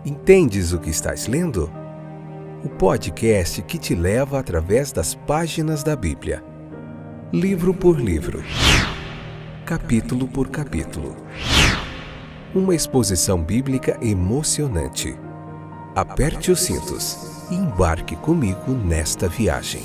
Entendes o que estás lendo? O podcast que te leva através das páginas da Bíblia. Livro por livro. Capítulo por capítulo. Uma exposição bíblica emocionante. Aperte os cintos e embarque comigo nesta viagem.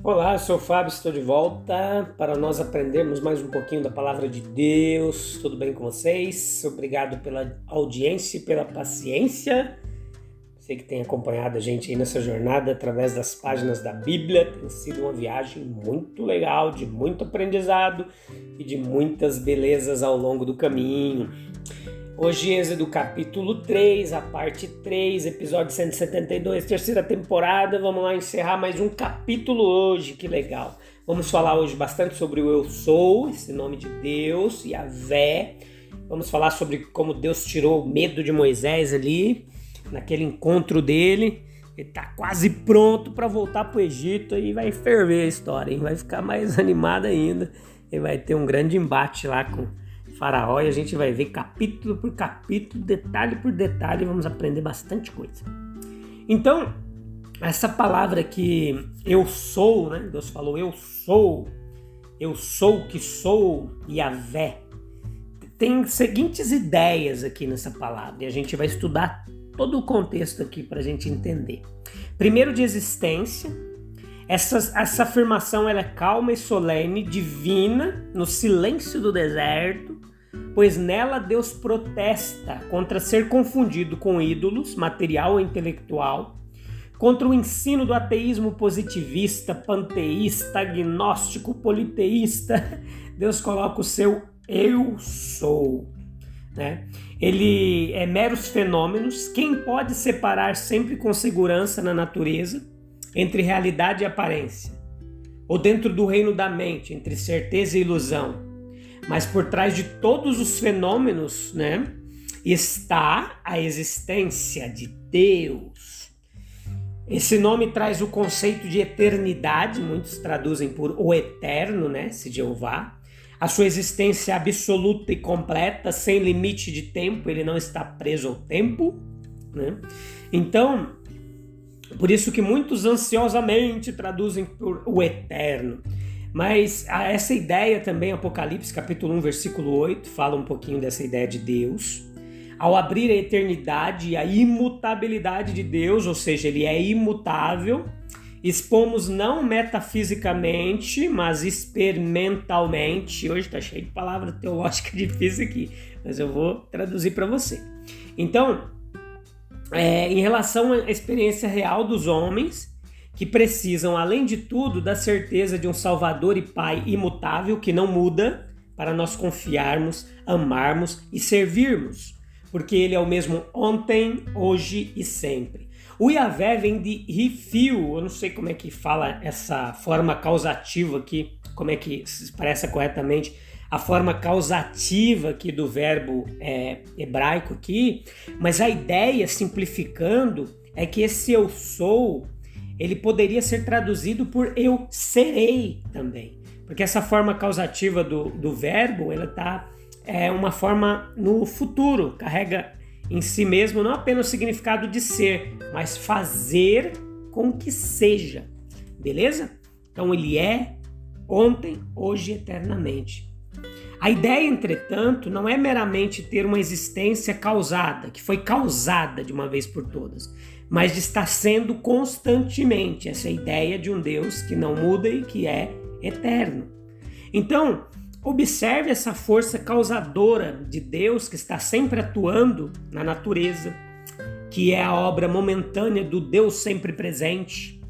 Olá, eu sou o Fábio, estou de volta para nós aprendermos mais um pouquinho da Palavra de Deus. Tudo bem com vocês? Obrigado pela audiência e pela paciência. Você que tem acompanhado a gente aí nessa jornada através das páginas da Bíblia. Tem sido uma viagem muito legal, de muito aprendizado e de muitas belezas ao longo do caminho. Hoje, Êxodo capítulo 3, a parte 3, episódio 172, terceira temporada. Vamos lá encerrar mais um capítulo hoje, que legal. Vamos falar hoje bastante sobre o Eu Sou, esse nome de Deus, Yahvé. Vamos falar sobre como Deus tirou o medo de Moisés ali, naquele encontro dele. Ele está quase pronto para voltar para o Egito e vai ferver a história, hein? Vai ficar mais animada ainda. E vai ter um grande embate lá com Faraó e a gente vai ver capítulo por capítulo, detalhe por detalhe, vamos aprender bastante coisa. Então, essa palavra que eu sou, né? Deus falou eu sou que sou, Yahvé. Tem seguintes ideias aqui nessa palavra e a gente vai estudar todo o contexto aqui para a gente entender. Primeiro, de existência. Essa afirmação ela é calma e solene, divina, no silêncio do deserto, pois nela Deus protesta contra ser confundido com ídolos, material ou intelectual, contra o ensino do ateísmo positivista, panteísta, agnóstico, politeísta. Deus coloca o seu eu sou, né? Ele é meros fenômenos. Quem pode separar sempre com segurança na natureza entre realidade e aparência, ou dentro do reino da mente, entre certeza e ilusão. Mas por trás de todos os fenômenos, né, está a existência de Deus. Esse nome traz o conceito de eternidade, muitos traduzem por o eterno, né, esse Jeová. A sua existência absoluta e completa, sem limite de tempo, ele não está preso ao tempo, né? Então, por isso que muitos ansiosamente traduzem por o eterno. Mas essa ideia também, Apocalipse capítulo 1, versículo 8, fala um pouquinho dessa ideia de Deus. Ao abrir a eternidade e a imutabilidade de Deus, ou seja, ele é imutável, expomos não metafisicamente, mas experimentalmente. Hoje está cheio de palavra teológica difícil aqui, mas eu vou traduzir para você. Então, em relação à experiência real dos homens, que precisam, além de tudo, da certeza de um Salvador e Pai imutável, que não muda, para nós confiarmos, amarmos e servirmos, porque Ele é o mesmo ontem, hoje e sempre. O Yahvé vem de rifio, eu não sei como é que fala essa forma causativa aqui, como é que se expressa corretamente, a forma causativa aqui do verbo hebraico aqui, mas a ideia, simplificando, é que esse eu sou, ele poderia ser traduzido por eu serei também, porque essa forma causativa do verbo, ela tá uma forma no futuro, carrega em si mesmo não apenas o significado de ser, mas fazer com que seja, beleza? Então ele é ontem, hoje e eternamente. A ideia, entretanto, não é meramente ter uma existência causada, que foi causada de uma vez por todas, mas de estar sendo constantemente essa ideia de um Deus que não muda e que é eterno. Então, observe essa força causadora de Deus que está sempre atuando na natureza, que é a obra momentânea do Deus sempre presente,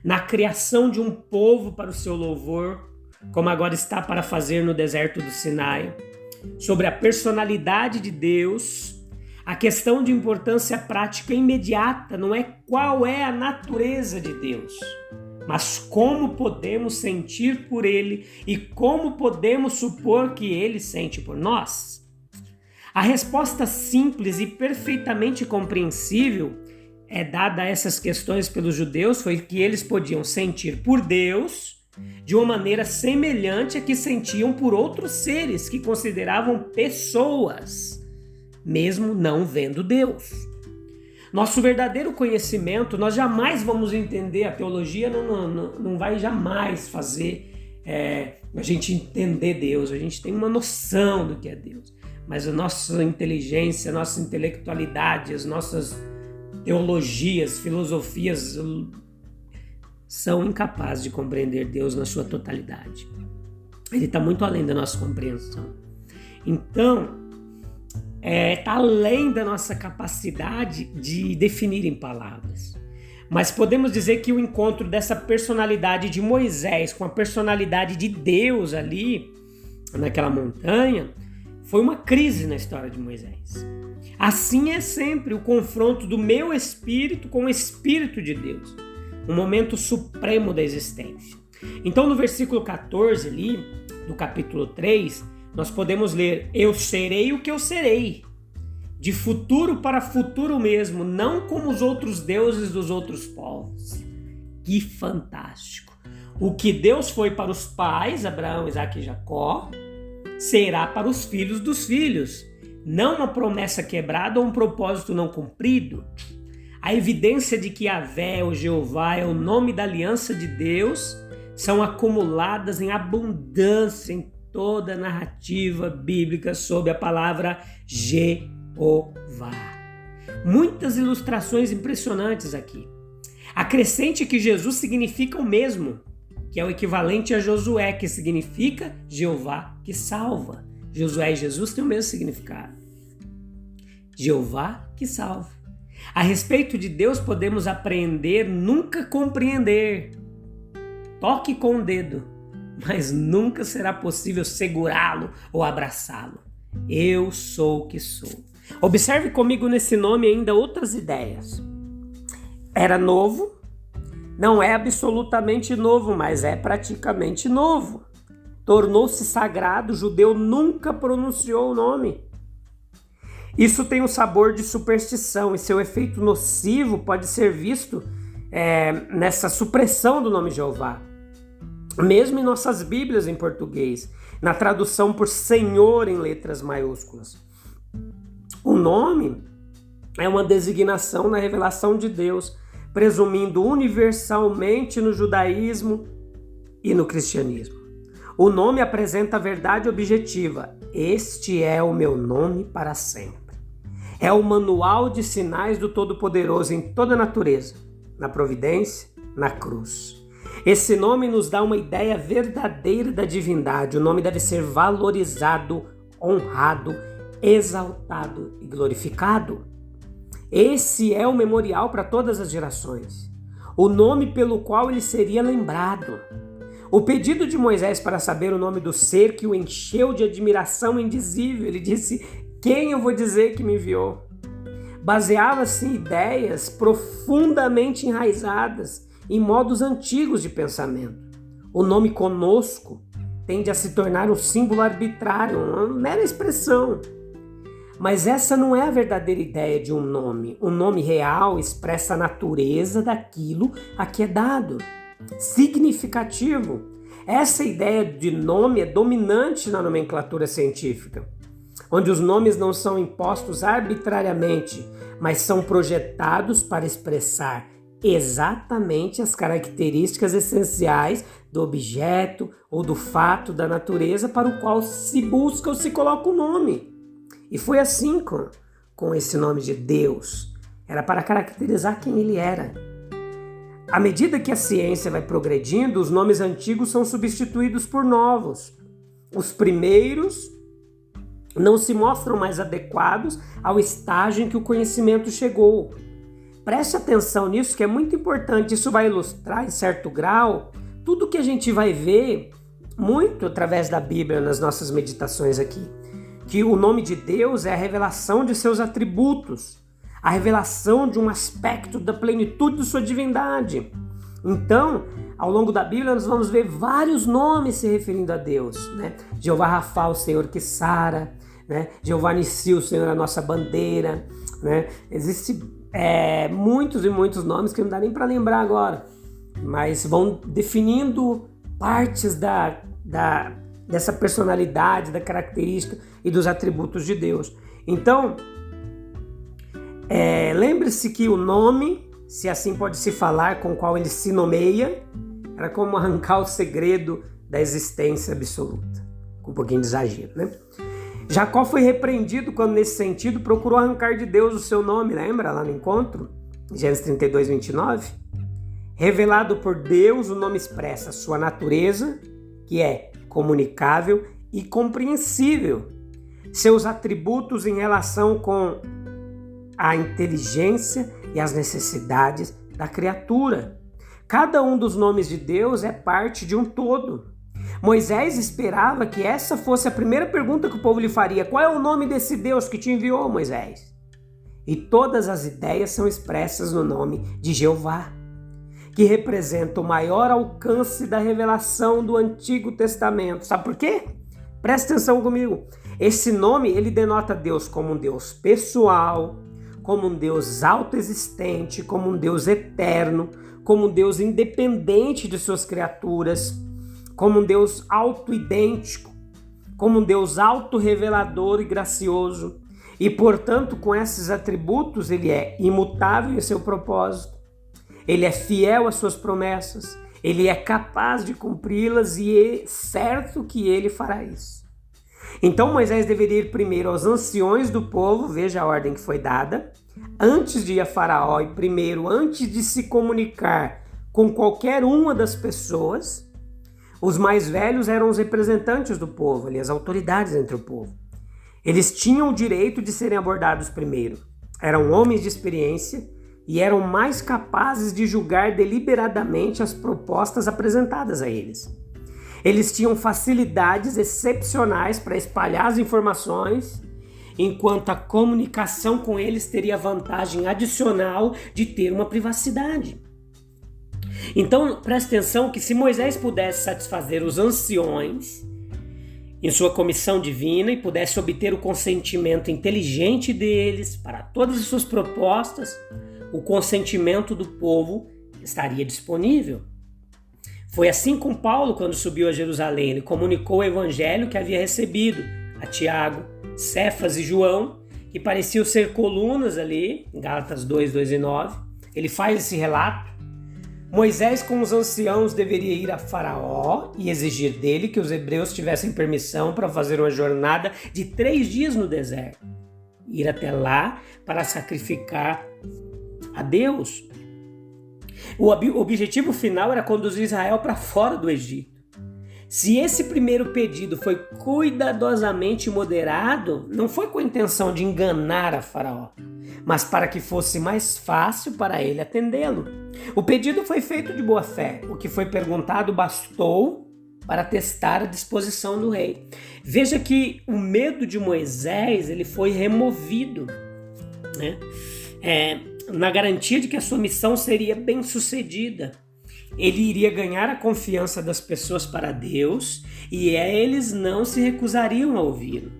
na criação de um povo para o seu louvor, como agora está para fazer no deserto do Sinai, sobre a personalidade de Deus. A questão de importância prática imediata não é qual é a natureza de Deus, mas como podemos sentir por Ele e como podemos supor que Ele sente por nós. A resposta simples e perfeitamente compreensível dada a essas questões pelos judeus foi que eles podiam sentir por Deus de uma maneira semelhante a que sentiam por outros seres que consideravam pessoas, mesmo não vendo Deus. Nosso verdadeiro conhecimento, nós jamais vamos entender, a teologia não vai jamais fazer a gente entender Deus, a gente tem uma noção do que é Deus, mas a nossa inteligência, a nossa intelectualidade, as nossas teologias, filosofias são incapazes de compreender Deus na sua totalidade. Ele está muito além da nossa compreensão. Então, está além da nossa capacidade de definir em palavras. Mas podemos dizer que o encontro dessa personalidade de Moisés com a personalidade de Deus ali, naquela montanha, foi uma crise na história de Moisés. Assim é sempre o confronto do meu espírito com o Espírito de Deus, um momento supremo da existência. Então, no versículo 14 ali, do capítulo 3, nós podemos ler: eu serei o que eu serei, de futuro para futuro mesmo, não como os outros deuses dos outros povos. Que fantástico! O que Deus foi para os pais, Abraão, Isaque e Jacó, será para os filhos dos filhos. Não uma promessa quebrada ou um propósito não cumprido. A evidência de que Yahvé, o Jeová, é o nome da aliança de Deus, são acumuladas em abundância em toda a narrativa bíblica sobre a palavra Jeová. Muitas ilustrações impressionantes aqui. Acrescente que Jesus significa o mesmo, que é o equivalente a Josué, que significa Jeová que salva. Josué e Jesus têm o mesmo significado. Jeová que salva. A respeito de Deus podemos aprender, nunca compreender. Toque com o dedo, mas nunca será possível segurá-lo ou abraçá-lo. Eu sou o que sou. Observe comigo nesse nome ainda outras ideias. Era novo, não é absolutamente novo, mas é praticamente novo. Tornou-se sagrado, o judeu nunca pronunciou o nome. Isso tem um sabor de superstição e seu efeito nocivo pode ser visto nessa supressão do nome Jeová. Mesmo em nossas Bíblias em português, na tradução por Senhor em letras maiúsculas. O nome é uma designação na revelação de Deus, presumindo universalmente no judaísmo e no cristianismo. O nome apresenta a verdade objetiva. Este é o meu nome para sempre. É o manual de sinais do Todo-Poderoso em toda a natureza, na providência, na cruz. Esse nome nos dá uma ideia verdadeira da divindade. O nome deve ser valorizado, honrado, exaltado e glorificado. Esse é o memorial para todas as gerações. O nome pelo qual ele seria lembrado. O pedido de Moisés para saber o nome do ser que o encheu de admiração indizível, ele disse: quem eu vou dizer que me enviou? Baseava-se em ideias profundamente enraizadas em modos antigos de pensamento. O nome conosco tende a se tornar um símbolo arbitrário, uma mera expressão. Mas essa não é a verdadeira ideia de um nome. O nome real expressa a natureza daquilo a que é dado. Significativo. Essa ideia de nome é dominante na nomenclatura científica, onde os nomes não são impostos arbitrariamente, mas são projetados para expressar exatamente as características essenciais do objeto ou do fato da natureza para o qual se busca ou se coloca o nome. E foi assim com esse nome de Deus. Era para caracterizar quem ele era. À medida que a ciência vai progredindo, os nomes antigos são substituídos por novos. Os primeiros não se mostram mais adequados ao estágio em que o conhecimento chegou. Preste atenção nisso, que é muito importante. Isso vai ilustrar, em certo grau, tudo que a gente vai ver muito através da Bíblia nas nossas meditações aqui. Que o nome de Deus é a revelação de seus atributos, a revelação de um aspecto da plenitude de sua divindade. Então, ao longo da Bíblia, nós vamos ver vários nomes se referindo a Deus, né? Jeová Rafa, o Senhor que sara, né? Jeová Nissi, o Senhor é a nossa bandeira, né? Existem muitos e muitos nomes que não dá nem para lembrar agora, mas vão definindo partes dessa personalidade, da característica e dos atributos de Deus. Então, lembre-se que o nome, se assim pode se falar, com o qual ele se nomeia, era como arrancar o segredo da existência absoluta. Com um pouquinho de exagero, né? Jacó foi repreendido quando, nesse sentido, procurou arrancar de Deus o seu nome, lembra? Lá no encontro, Gênesis 32, 29. Revelado por Deus, o nome expressa sua natureza, que é comunicável e compreensível. Seus atributos em relação com a inteligência e as necessidades da criatura. Cada um dos nomes de Deus é parte de um todo. Moisés esperava que essa fosse a primeira pergunta que o povo lhe faria. Qual é o nome desse Deus que te enviou, Moisés? E todas as ideias são expressas no nome de Jeová, que representa o maior alcance da revelação do Antigo Testamento. Sabe por quê? Presta atenção comigo. Esse nome, ele denota Deus como um Deus pessoal, como um Deus autoexistente, como um Deus eterno, como um Deus independente de suas criaturas, como um Deus autoidêntico, como um Deus autorrevelador e gracioso. E, portanto, com esses atributos, ele é imutável em seu propósito, ele é fiel às suas promessas, ele é capaz de cumpri-las e é certo que ele fará isso. Então Moisés deveria ir primeiro aos anciões do povo, veja a ordem que foi dada, antes de ir a Faraó e primeiro, antes de se comunicar com qualquer uma das pessoas. Os mais velhos eram os representantes do povo, ali, as autoridades entre o povo. Eles tinham o direito de serem abordados primeiro. Eram homens de experiência e eram mais capazes de julgar deliberadamente as propostas apresentadas a eles. Eles tinham facilidades excepcionais para espalhar as informações, enquanto a comunicação com eles teria vantagem adicional de ter uma privacidade. Então, preste atenção que se Moisés pudesse satisfazer os anciões em sua comissão divina e pudesse obter o consentimento inteligente deles para todas as suas propostas, o consentimento do povo estaria disponível. Foi assim com Paulo quando subiu a Jerusalém. Ele comunicou o evangelho que havia recebido a Tiago, Cefas e João, que pareciam ser colunas ali, em Gálatas 2, 2 e 9. Ele faz esse relato. Moisés com os anciãos deveria ir a Faraó e exigir dele que os hebreus tivessem permissão para fazer uma jornada de 3 dias no deserto. Ir até lá para sacrificar a Deus. O objetivo final era conduzir Israel para fora do Egito. Se esse primeiro pedido foi cuidadosamente moderado, não foi com a intenção de enganar a Faraó, mas para que fosse mais fácil para ele atendê-lo. O pedido foi feito de boa fé. O que foi perguntado bastou para testar a disposição do rei. Veja que o medo de Moisés ele foi removido, né? Na garantia de que a sua missão seria bem sucedida. Ele iria ganhar a confiança das pessoas para Deus e eles não se recusariam a ouvi-lo.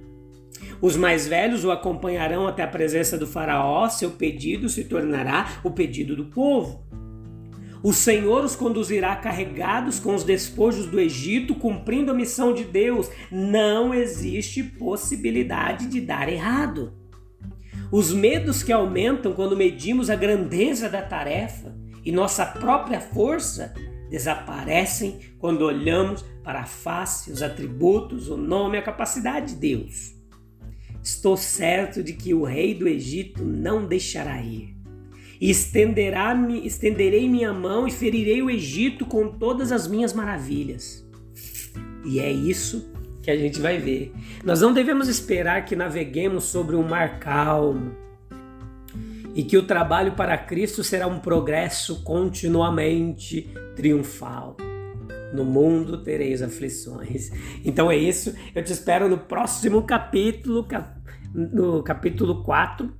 Os mais velhos o acompanharão até a presença do faraó, seu pedido se tornará o pedido do povo. O Senhor os conduzirá carregados com os despojos do Egito, cumprindo a missão de Deus. Não existe possibilidade de dar errado. Os medos que aumentam quando medimos a grandeza da tarefa e nossa própria força desaparecem quando olhamos para a face, os atributos, o nome e a capacidade de Deus. Estou certo de que o rei do Egito não deixará ir. E estenderei minha mão e ferirei o Egito com todas as minhas maravilhas. E é isso que a gente vai ver. Nós não devemos esperar que naveguemos sobre um mar calmo e que o trabalho para Cristo será um progresso continuamente triunfal. No mundo tereis aflições. Então é isso. Eu te espero no próximo capítulo, no capítulo 4,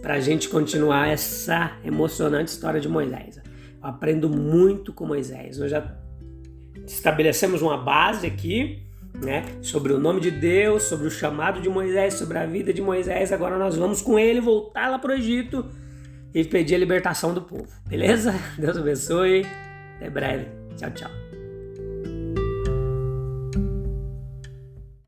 para a gente continuar essa emocionante história de Moisés. Eu aprendo muito com Moisés. Nós já estabelecemos uma base aqui, né? Sobre o nome de Deus, sobre o chamado de Moisés, sobre a vida de Moisés. Agora nós vamos com ele voltar lá para o Egito e pedir a libertação do povo. Beleza? Deus abençoe. Até breve. Tchau, tchau.